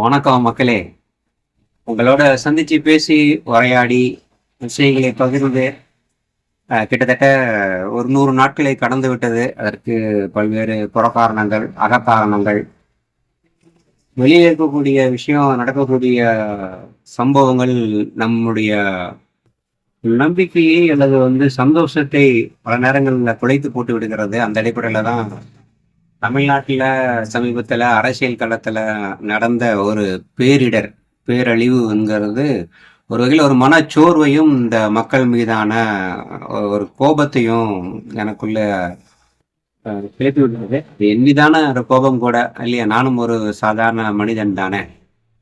வணக்கம் மக்களே. உங்களோட சந்திச்சு பேசி உரையாடி விஷயங்களை பகிர்ந்து கிட்டத்தட்ட ஒரு 100 நாட்களை கடந்து விட்டது. அதற்கு பல்வேறு புறக்காரணங்கள், அகக்காரணங்கள், வெளியே இருக்கக்கூடிய விஷயம், நடக்கக்கூடிய சம்பவங்கள் நம்முடைய நம்பிக்கையை அல்லது சந்தோஷத்தை பல நேரங்களில் குலைத்து போட்டு விடுகிறது. அந்த அடிப்படையில் தான் தமிழ்நாட்டில் சமீபத்தில் அரசியல் களத்தில் நடந்த ஒரு பேரிடர், பேரழிவுங்கிறது ஒரு வகையில் ஒரு மனச்சோர்வையும் இந்த மக்கள் மீதான ஒரு கோபத்தையும் எனக்குள்ள கிளப்பி விடுறது. என் மீதான ஒரு கோபம் கூட இல்லையா, நானும் ஒரு சாதாரண மனிதன் தானே.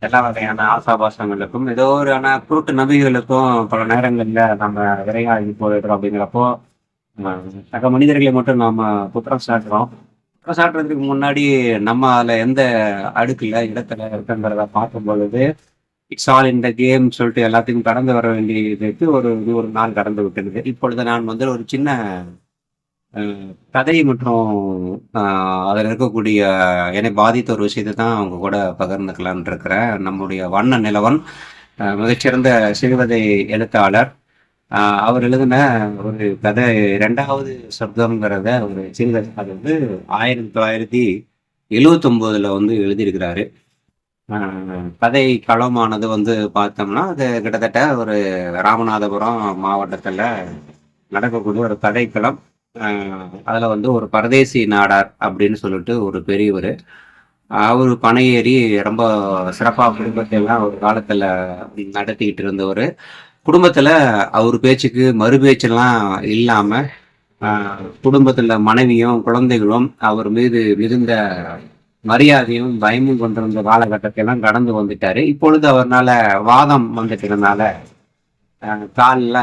எல்லா வகையான ஆசாபாசங்களுக்கும் ஏதோ ஒரு குருட்டு நம்பிக்கைகளுக்கும் பல நேரங்களில் நம்ம விரையாகி போயிடுறோம். அப்படிங்கிறப்போ சக மனிதர்களை மட்டும் நாம குற்றம் சாட்டுறோம். குற்றம் சாட்டுறதுக்கு முன்னாடி நம்ம அதில் எந்த அடுக்குல இடத்துல இருக்குங்கிறத பார்க்கும் பொழுது இட்ஸ் ஆல் இந்த கேம் சொல்லிட்டு எல்லாத்தையும் கடந்து வர வேண்டியதுக்கு ஒரு நாள் கடந்து விட்டுருது. இப்பொழுது நான் ஒரு சின்ன கதை மற்றும் அதில் இருக்கக்கூடிய என்னை பாதித்த ஒரு விஷயத்தை தான் அவங்க கூட பகிர்ந்துக்கலான் இருக்கிறேன். நம்முடைய வண்ண நிலவன் மிகச்சிறந்த சிறுகதை எழுத்தாளர். அவர் எழுதின ஒரு கதை 2வது சொர்க்கம்ங்கிறத ஒரு சிறுகதை. அது 1979 எழுதியிருக்கிறாரு. கதை களமானது பார்த்தோம்னா அது கிட்டத்தட்ட ஒரு ராமநாதபுரம் மாவட்டத்தில் நடக்கக்கூடிய ஒரு கதைக்களம். அதில் ஒரு பரதேசி நாடார் அப்படின்னு சொல்லிட்டு ஒரு பெரியவர், அவர் பனையேறி ரொம்ப சிறப்பாக குடும்பத்தை எல்லாம் ஒரு காலத்தில் நடத்திக்கிட்டு இருந்தவர். குடும்பத்தில் அவர் பேச்சுக்கு மறு பேச்செல்லாம் இல்லாமல் குடும்பத்தில் மனைவியும் குழந்தைகளும் அவர் மீது மிகுந்த மரியாதையும் பயமும் கொண்டிருந்த காலகட்டத்தையெல்லாம் கடந்து வந்துட்டாரு. இப்பொழுது அவர்னால வாதம் வந்துட்டதுனால, காலில்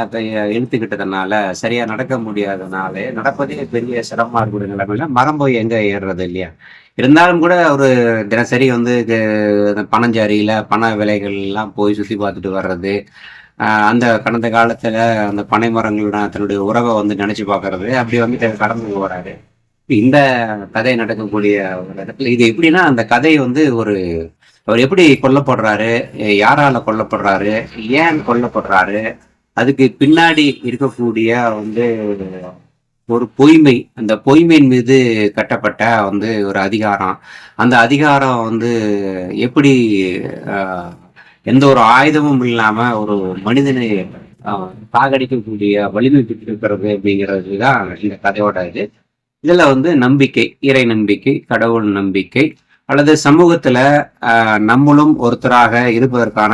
இழுத்துக்கிட்டதுனால, சரியா நடக்க முடியாதனால, நடப்பதே பெரிய சிரமமா இருக்கக்கூடிய நிலைமையில மரம் போய் எங்க ஏறுறது இல்லையா. இருந்தாலும் கூட ஒரு தினசரி பனஞ்சாரியில பண விலைகள் எல்லாம் போய் சுத்தி பார்த்துட்டு வர்றது, அந்த கடந்த காலத்துல அந்த பனை மரங்களோட தன்னுடைய உறவை நினைச்சு பார்க்கறது, அப்படி கடந்து வராரு. இந்த கதை நடக்கக்கூடிய ஒரு இடத்துல இது எப்படின்னா, அந்த கதை அவர் எப்படி கொல்லப்படுறாரு, யாரால கொல்லப்படுறாரு, ஏன் கொல்லப்படுறாரு, அதுக்கு பின்னாடி இருக்கக்கூடிய ஒரு பொய்மை, அந்த பொய்மையின் மீது கட்டப்பட்ட ஒரு அதிகாரம், அந்த அதிகாரம் எப்படி எந்த ஒரு ஆயுதமும் இல்லாம ஒரு மனிதனை சாகடிக்கக்கூடிய வலிமை பெற்றிருக்கிறது அப்படிங்கிறது தான் இந்த கதையோட இதுல நம்பிக்கை, இறை நம்பிக்கை, கடவுள் நம்பிக்கை, அல்லது சமூகத்துல நம்மளும் ஒருத்தராக இருப்பதற்கான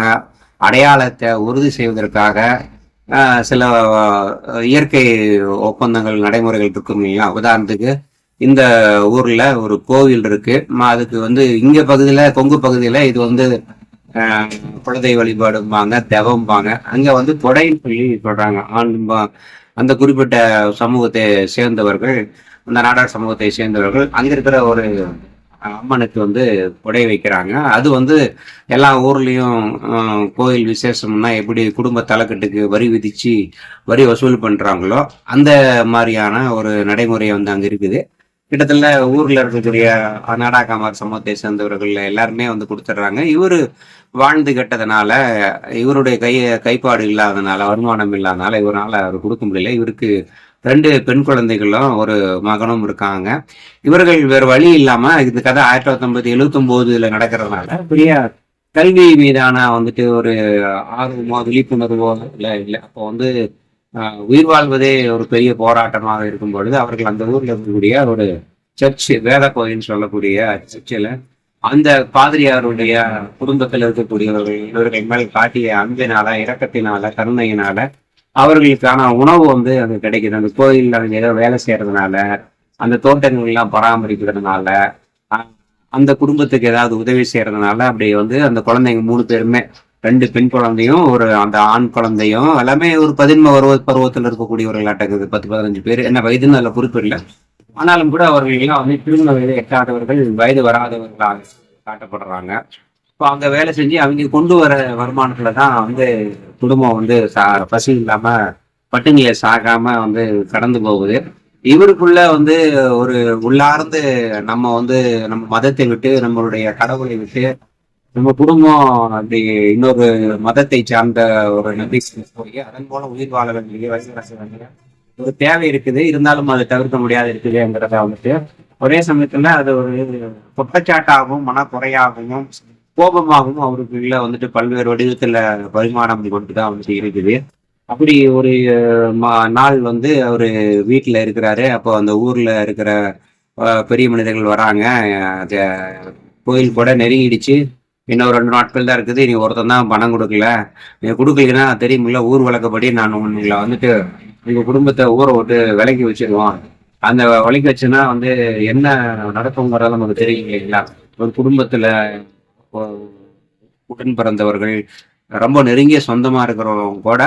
அடையாளத்தை உறுதி செய்வதற்காக சில இயற்கை ஒப்பந்தங்கள், நடைமுறைகள் இருக்கும் இல்லையா. உதாரணத்துக்கு இந்த ஊர்ல ஒரு கோவில் இருக்கு, அதுக்கு இங்க பகுதியில, கொங்கு பகுதியில இது குலதெய்வ வழிபாடும்பாங்க, தெவம்பாங்க. அங்க கொடைன்னு சொல்லி சொல்றாங்க. அந்த குறிப்பிட்ட சமூகத்தை சேர்ந்தவர்கள், அந்த நாடார் சமூகத்தை சேர்ந்தவர்கள் அங்க இருக்கிற ஒரு அம்மனுக்கு கொடை வைக்கிறாங்க. அது எல்லா ஊர்லயும் கோயில் விசேஷம்னா எப்படி குடும்ப தலைக்கட்டுக்கு வரி விதிச்சு வரி வசூல் பண்றாங்களோ அந்த மாதிரியான ஒரு நடைமுறை அங்க இருக்குது. கிட்டத்தட்ட ஊர்ல இருக்கக்கூடிய நாடாக்காமர் சமூகத்தை சேர்ந்தவர்கள் எல்லாருமே கொடுத்துட்றாங்க. இவரு வாழ்ந்து கெட்டதுனால, இவருடைய கைப்பாடு இல்லாதனால, வருமானம் இல்லாதனால இவரால் அவர் கொடுக்க முடியல. இவருக்கு 2 பெண் குழந்தைகளும் ஒரு மகனும் இருக்காங்க. இவர்கள் வேறு வழி இல்லாம, இந்த கதை 1979 நடக்கிறதுனால பெரிய கல்வி மீதான ஒரு ஆர்வமோ விழிப்புணர்வோ இல்லை. அப்போ உயிர் வாழ்வதே ஒரு பெரிய போராட்டமாக இருக்கும் பொழுது அவர்கள் அந்த ஊர்ல இருக்கக்கூடிய ஒரு சர்ச், வேத கோயில்னு சொல்லக்கூடிய சர்ச்சில் அந்த பாதிரியாருடைய குடும்பத்தில் இருக்கக்கூடியவர்கள் இவர்கள் மேல் காட்டிய அன்பினால, இரக்கத்தினால, கருணையினால அவர்களுக்கான உணவு அங்க கிடைக்குது. அந்த கோயில்ல அவங்க ஏதோ வேலை செய்யறதுனால, அந்த தோட்டங்கள் எல்லாம் பராமரிக்கிறதுனால, அந்த குடும்பத்துக்கு ஏதாவது உதவி செய்யறதுனால, அப்படி அந்த குழந்தைங்க 3 பேருமே, 2 பெண் குழந்தையும் அந்த ஆண் குழந்தையும் எல்லாமே ஒரு 11 பருவத்தில் இருக்கக்கூடியவர்களாட்டக்குது. 10-15 பேர். என்ன வயதுன்னு அதில் குறிப்பிடல. ஆனாலும் கூட அவர்கள் எல்லாம் திருமண வயதை எட்டாதவர்கள், வயது வராதவர்களாக காட்டப்படுறாங்க. இப்போ அங்க வேலை செஞ்சு அவங்க கொண்டு வர வருமானத்துல தான் குடும்பம் பசி இல்லாம பட்டினியை சாகாம கடந்து போகுது. இவருக்குள்ள ஒரு உள்ளார்ந்து நம்ம நம்ம மதத்தை விட்டு, நம்மளுடைய கடவுளை விட்டு நம்ம குடும்பம் அப்படி இன்னொரு மதத்தை சார்ந்த ஒரு நபி போய் அதன் மூலம் உயிர் வாழ வேண்டிய வயசு வேண்டிய ஒரு தேவை இருக்குது, இருந்தாலும் அதை தவிர்க்க முடியாது இருக்குதுங்கிறத வந்துட்டு ஒரே சமயத்துல அது ஒரு குற்றச்சாட்டாகவும் மனக்குறையாகவும் கோபமாகவும் அவருக்குள்ள வந்துட்டு பல்வேறு வடிவத்துல பரிமாணம் கொண்டுதான் வந்துட்டு இருக்குது. அப்படி ஒரு நாள் வந்து அவரு வீட்டுல இருக்கிறாரு. அப்போ அந்த ஊர்ல இருக்கிற பெரிய மனிதர்கள் வராங்க. கோயில் கூட நெருங்கிடுச்சு. இன்னும் 2 நாட்கள் தான் இருக்குது. நீ ஒருத்தன் தான் பணம் கொடுக்கல. நீ கொடுக்கலன்னா தெரியுமில்ல, ஊர் வழக்கப்படி நான் உங்களை வந்துட்டு உங்க குடும்பத்தை ஊரை விட்டு விலக்கி வச்சிருவோம். அந்த விலக்கி வச்சுன்னா வந்து என்ன நடக்குங்கிறத நமக்கு தெரியும் இல்லைங்களா? ஒரு குடும்பத்துல உடன் பிறந்தவர்கள், ரொம்ப நெருங்கிய சொந்தமா இருக்கிறவங்க கூட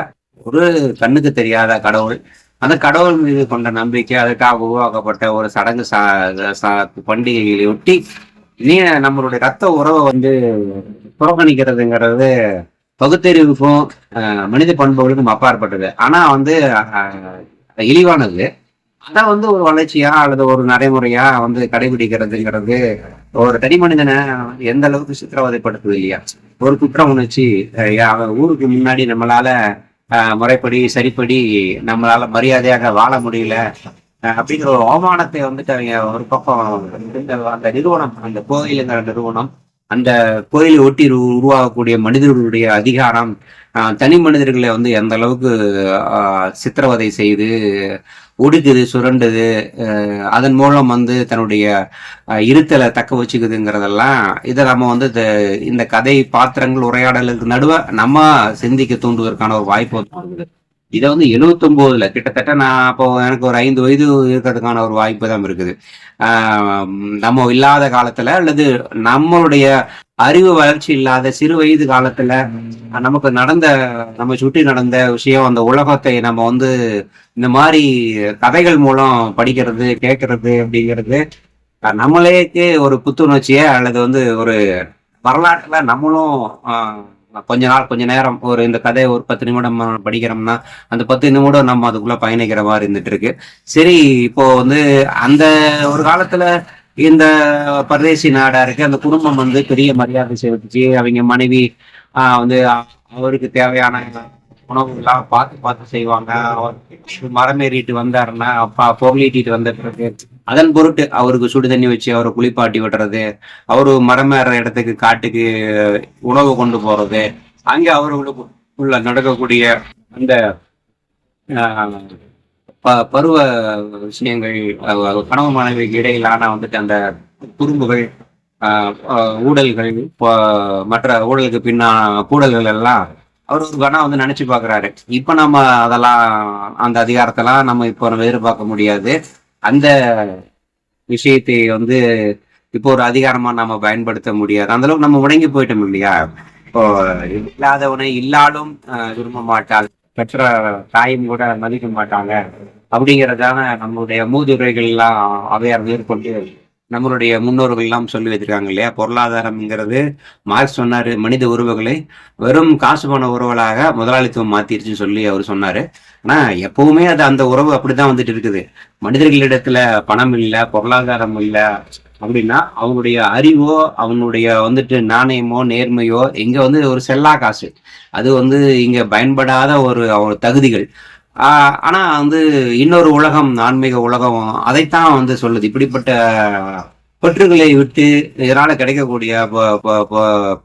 ஒரு கண்ணுக்கு தெரியாத கடவுள், அந்த கடவுள் மீது கொண்ட நம்பிக்கை, அதுக்காக உருவாக்கப்பட்ட ஒரு சடங்கு பண்டிகைகளை ஒட்டி நீ நம்மளுடைய ரத்த உறவை வந்து புறக்கணிக்கிறதுங்கிறது பகுத்தறிவுக்கும் மனித பண்புகளுக்கும் அப்பாற்பட்டது. ஆனா வந்து இழிவானது. அதை வந்து ஒரு வளர்ச்சியா அல்லது ஒரு நடைமுறையா வந்து கடைபிடிக்கிறதுங்கிறது ஒரு தனி மனிதனை எந்த அளவுக்கு சித்திரவதைப்படுத்துது இல்லையா? ஒரு குற்ற உணர்ச்சி, ஊருக்கு முன்னாடி நம்மளால முறைப்படி சரிப்படி நம்மளால மரியாதையாக வாழ முடியல அப்படிங்கிற ஒரு அவமானத்தை வந்துட்டு அவங்க ஒரு பக்கம் அந்த நிறுவனம், அந்த கோயிலுங்கிற நிறுவனம், அந்த கோயிலை ஒட்டி உருவாகக்கூடிய மனிதர்களுடைய அதிகாரம், தனி மனிதர்களை வந்து எந்த அளவுக்கு சித்திரவதை செய்து ஒடுக்குது, சுரண்டுது, அதன் மூலம் வந்து தன்னுடைய இருத்தலை தக்க வச்சுக்குதுங்கிறதெல்லாம் இதை நம்ம வந்து இந்த கதை பாத்திரங்கள் உரையாடலுக்கு நடுவே நம்ம சிந்திக்க தூண்டுவதற்கான ஒரு வாய்ப்பு வந்து இதை வந்து 79 கிட்டத்தட்ட நான் அப்போ எனக்கு ஒரு 5 வயது இருக்கிறதுக்கான ஒரு வாய்ப்பு தான் இருக்குது. நம்ம இல்லாத காலத்துல அல்லது நம்மளுடைய அறிவு வளர்ச்சி இல்லாத சிறு வயது காலத்துல நமக்கு நம்ம சுற்றி நடந்த விஷயம், அந்த உலகத்தை நம்ம வந்து இந்த மாதிரி கதைகள் மூலம் படிக்கிறது கேட்கறது அப்படிங்கிறது நம்மளேக்கு ஒரு புத்துணர்ச்சியை அல்லது வந்து ஒரு வரலாற்றுல நம்மளும் கொஞ்ச நேரம் ஒரு இந்த கதையை ஒரு 10 நிமிடம் படிக்கிறோம்னா அந்த 10 நிமிடம் நம்ம அதுக்குள்ள பயணிக்கிற மாதிரி இருந்துட்டு இருக்கு. சரி, இப்போ வந்து அந்த ஒரு காலத்துல இந்த பரதேசி நாடா இருக்கு, அந்த குடும்பம் வந்து பெரிய மரியாதை செலுத்திச்சு. அவங்க மனைவி வந்து அவருக்கு தேவையான உணவு எல்லாம் பார்த்து செய்வாங்க. அவர் மரம் ஏறிட்டு வந்தாருன்னா அப்பா பொருளீட்டிட்டு வந்துட்டு அதன் பொருட்டு அவருக்கு சுடு தண்ணி வச்சு அவரை குளிப்பாட்டி விடுறது, அவரு மரம் ஏற இடத்துக்கு காட்டுக்கு உணவு கொண்டு போறது, அங்கே அவர்களுக்கு உள்ள நடக்கக்கூடிய அந்த பருவ விஷயங்கள், கணவன் மனைவிக்கு இடையிலான வந்துட்டு அந்த குறும்புகள், ஊழல்கள், மற்ற ஊழலுக்கு கூடல்கள் எல்லாம் அவர் ஒரு கணம் வந்து நினைச்சு பாக்குறாரு. இப்ப நம்ம அதெல்லாம் அந்த அதிகாரத்தெல்லாம் நம்ம இப்போ நம்ம எதிர்பார்க்க முடியாது. அந்த விஷயத்தை வந்து இப்போ ஒரு அதிகாரமா நம்ம பயன்படுத்த முடியாது. அந்த அளவுக்கு நம்ம முடங்கி போயிட்டோம் இல்லையா? இப்போ இல்லாதவனை இல்லாலும் விரும்ப மாட்டாள், பெற்ற தாயும் கூட மதிக்க மாட்டாங்க அப்படிங்கிறதான நம்மளுடைய மூதுரைகள் எல்லாம் அவையார் மேற்கொண்டு நம்மளுடைய முன்னோர்கள் எல்லாம் சொல்லி வச்சிருக்காங்க இல்லையா? பொருளாதாரம்ங்கிறது மார்க்ஸ் சொன்னாரு, மனித உறவுகளை வெறும் காசு பண உறவுகளாக முதலாளித்துவம் மாத்திருச்சுன்னு சொல்லி அவர் சொன்னாரு. ஆனா எப்பவுமே அது அந்த உறவு அப்படிதான் வந்துட்டு இருக்குது. மனிதர்களிடத்துல பணம் இல்லை, பொருளாதாரம் இல்லை அப்படின்னா அவனுடைய அறிவோ அவனுடைய வந்துட்டு நாணயமோ நேர்மையோ இங்க வந்து ஒரு செல்லா காசு. அது வந்து இங்க பயன்படாத ஒரு தகுதிகள். ஆனா வந்து இன்னொரு உலகம், ஆன்மீக உலகம் அதைத்தான் வந்து சொல்லுது. இப்படிப்பட்ட பற்றுகளை விட்டு இதனால கிடைக்கக்கூடிய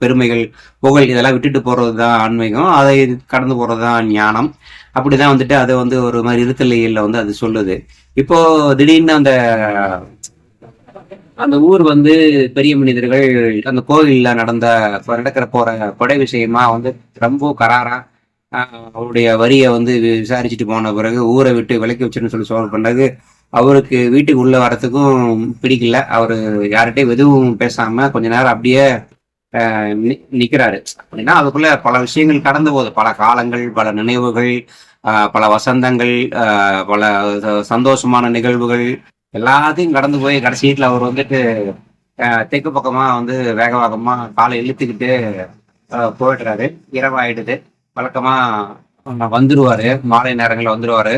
பெருமைகள், புகழ் இதெல்லாம் விட்டுட்டு போறதுதான் ஆன்மீகம், அதை கடந்து போறதுதான் ஞானம். அப்படிதான் வந்துட்டு அதை வந்து ஒரு மாதிரி இருத்தலையில வந்து அது சொல்லுது. இப்போ திடீர்னு அந்த ஊர் வந்து பெரிய மனிதர்கள் அந்த கோவில்ல நடக்கிற போற கொடை விஷயமா வந்து ரொம்ப கராரா அவருடைய வரியை வந்து விசாரிச்சுட்டு போன பிறகு ஊரை விட்டு விலக்கி வச்சுன்னு சொல்லி சொல்ல பிறகு அவருக்கு வீட்டுக்கு உள்ள வரத்துக்கும் பிடிக்கல. அவரு யார்கிட்டையும் எதுவும் பேசாம கொஞ்ச நேரம் அப்படியே நிக்கிறாரு. அப்படின்னா அதுக்குள்ள பல விஷயங்கள் கடந்து போகுது, பல காலங்கள், பல நினைவுகள், பல வசந்தங்கள், பல சந்தோஷமான நிகழ்வுகள் எல்லாத்தையும் கடந்து போய் கடைசி வீட்டுல அவர் வந்துட்டு தெற்கு பக்கமா வந்து வேகமா காலை இழுத்துக்கிட்டு போயிடுறாரு. இரவாயிடுது. வழக்கமா வந்துருவாரு, மாலை நேரங்களில் வந்துருவாரு.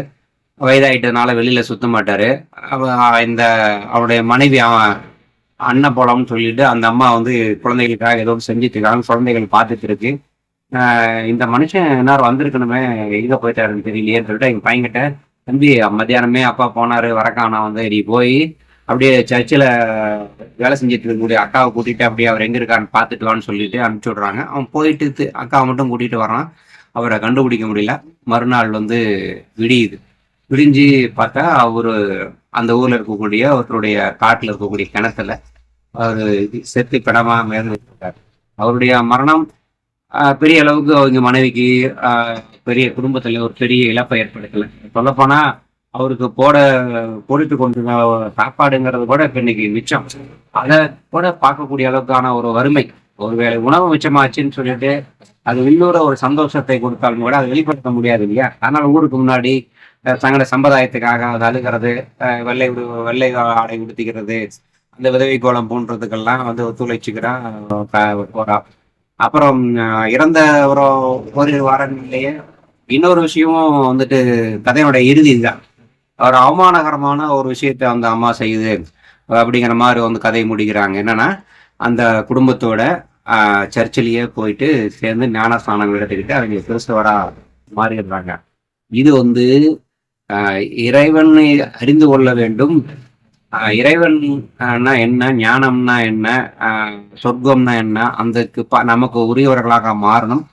வயதாயிட்டதுனால வெளியில சுத்த மாட்டாரு. அவருடைய மனைவி அன்னப்பழம்னு சொல்லிட்டு அந்த அம்மா வந்து குழந்தைகளுக்காக ஏதோ செஞ்சுட்டு இருக்காங்க, குழந்தைகள் பார்த்துட்டு இருக்கு. இந்த மனுஷன் எல்லாரும் வந்திருக்கணுமே, எங்க போயிட்டாருன்னு தெரியலையேன்னு சொல்லிட்டு எங்க பையன்கிட்ட, தம்பி மத்தியானமே அப்பா போனாரு வரக்கானா, வந்து நீ போய் அப்படியே சர்ச்சில் வேலை செஞ்சுட்டு இருக்கக்கூடிய அக்காவை கூட்டிட்டு அப்படியே அவர் எங்க இருக்காருன்னு பார்த்துட்டு வான்னு சொல்லிட்டு அனுப்பிச்சி விடுறாங்க. அவன் போயிட்டு அக்காவை மட்டும் கூட்டிட்டு வரான். அவரை கண்டுபிடிக்க முடியல. மறுநாள் வந்து விடியுது. விடிஞ்சு பார்த்தா அவரு அந்த ஊர்ல இருக்கக்கூடிய ஒருத்தருடைய காட்டுல இருக்கக்கூடிய கிணத்துல அவரு செத்து பிணமா மேற்கொண்டிருக்காரு. அவருடைய மரணம் பெரிய அளவுக்கு அவங்க மனைவிக்கு, பெரிய குடும்பத்துல ஒரு பெரிய இழப்பை ஏற்படுத்தல. சொல்லப்போனா அவருக்கு போட்டுட்டு கொண்டு சாப்பாடுங்கிறது கூட இப்ப இன்னைக்கு மிச்சம். அதை கூட பார்க்கக்கூடிய அளவுக்கான ஒரு வறுமை. ஒருவேளை உணவு மிச்சமாச்சுன்னு சொல்லிட்டு அது இன்னொரு ஒரு சந்தோஷத்தை கொடுத்தாலும் கூட அதை வெளிப்படுத்த முடியாது இல்லையா? அதனால ஊருக்கு முன்னாடி தங்களோட சம்பிரதாயத்துக்காக அது அழுகிறது, வெள்ளை ஆடை உடுத்திக்கிறது, அந்த விதவை கோலம் போன்றதுக்கெல்லாம் வந்து ஒத்துழைச்சுக்கிறா போறா. அப்புறம் இறந்த ஒரு ஒரு வாரங்கள்லயே இன்னொரு விஷயமும் வந்துட்டு கதையோட இறுதி தான். ஒரு அவமானகரமான ஒரு விஷயத்த அந்த அம்மா செய்யுது அப்படிங்கிற மாதிரி வந்து கதையை முடிக்கிறாங்க. என்னன்னா, அந்த குடும்பத்தோட சர்ச்சிலேயே போயிட்டு சேர்ந்து ஞானஸ்தானம் எடுத்துக்கிட்டு அவங்க கிறிஸ்தவரா மாறிடுறாங்க. இது வந்து இறைவனை அறிந்து கொள்ள வேண்டும். இறைவன்னா என்ன, ஞானம்னா என்ன, சொர்க்கம்னா என்ன, அந்த நமக்கு உரியவர்களாக மாறணும்,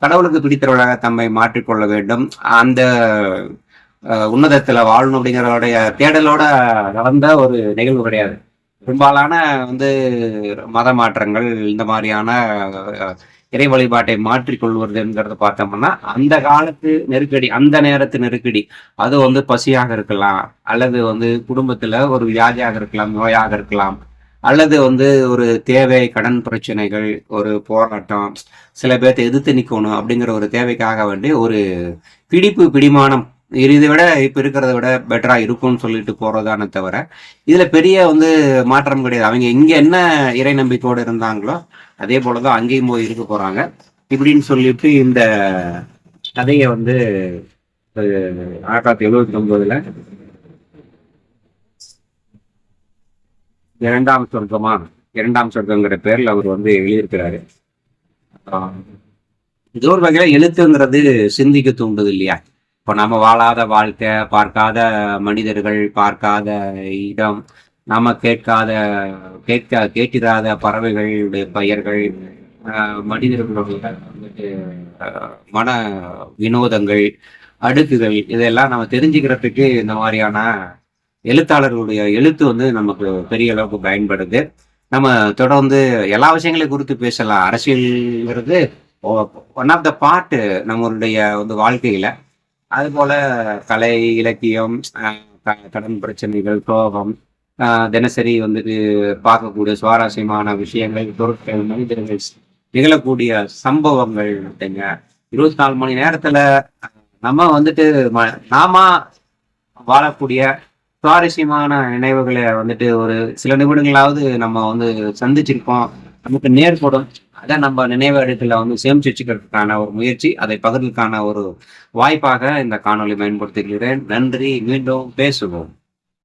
கடவுளுக்கு பிடித்தவர்களாக தம்மை மாற்றிக்கொள்ள வேண்டும், அந்த உன்னதத்துல வாழணும் அப்படிங்கிறோடைய தேடலோட நடந்த ஒரு நிகழ்வு கிடையாது. பெரும்பாலான வந்து மத மாற்றங்கள் இந்த மாதிரியான இறை வழிபாட்டை மாற்றிக்கொள்வதுங்கிறத பார்த்தோம்னா அந்த காலத்து நெருக்கடி, அந்த நேரத்து நெருக்கடி, அது வந்து பசியாக இருக்கலாம், அல்லது வந்து குடும்பத்துல ஒரு வியாதியாக இருக்கலாம், நோயாக இருக்கலாம், அல்லது வந்து ஒரு தேவை, கடன் பிரச்சனைகள், ஒரு போராட்டம், சில பேர்த்த எதிர்த்து நிற்கணும் அப்படிங்கிற ஒரு தேவைக்காக வேண்டி ஒரு பிடிமானம் இதை விட இப்ப இருக்கிறத விட பெட்டரா இருக்கும்னு சொல்லிட்டு போறதானே தவிர இதுல பெரிய வந்து மாற்றம் கிடையாது. அவங்க இங்க என்ன இறை நம்பிக்கையோடு இருந்தாங்களோ அதே போலதான் அங்கேயும் போய் இருக்க போறாங்க இப்படின்னு சொல்லிட்டு இந்த கதையை வந்து 1979 இரண்டாம் சொர்க்கங்கிற பேர்ல அவர் வந்து எழுதியிருக்கிறாரு. இது ஒரு வகையில எழுத்துங்கிறது சிந்திக்க தூண்டுது இல்லையா? இப்போ நம்ம வாழாத வாழ்க்கை, பார்க்காத மனிதர்கள், பார்க்காத இடம், நாம கேட்டிராத பறவைகளுடைய பெயர்கள், மனிதர்களுடைய வந்துட்டு மன வினோதங்கள், அடுக்குகள், இதெல்லாம் நம்ம தெரிஞ்சுக்கிறதுக்கு இந்த மாதிரியான எழுத்தாளர்களுடைய எழுத்து வந்து நமக்கு பெரிய அளவுக்கு பயன்படுது. நம்ம தொடர்ந்து எல்லா விஷயங்களையும் குறித்து பேசலாம். அரசியல்ங்கிறது ஒன் ஆஃப் த பார்ட் நம்மளுடைய வந்து வாழ்க்கையில. அது போல கலை, இலக்கியம், கடன் பிரச்சனைகள், சோகம், தினசரி வந்துட்டு பார்க்கக்கூடிய சுவாரஸ்யமான விஷயங்கள், பொருட்கள், மனிதர்கள், நிகழக்கூடிய சம்பவங்கள், 24 மணி நேரத்துல நம்ம வந்துட்டு நாம வாழக்கூடிய சுவாரஸ்யமான நினைவுகளை வந்துட்டு ஒரு சில நிமிடங்களாவது நம்ம வந்து சந்திச்சிருக்கோம், நமக்கு நேர்படும். அதை நம்ம நினைவு இடத்துல வந்து சேமிச்சு வச்சுக்கிறதுக்கான ஒரு முயற்சி, அதை பகிர்வுக்கான ஒரு வாய்ப்பாக இந்த காணொலி பயன்படுத்துகிறேன். நன்றி. மீண்டும் பேசுவோம்.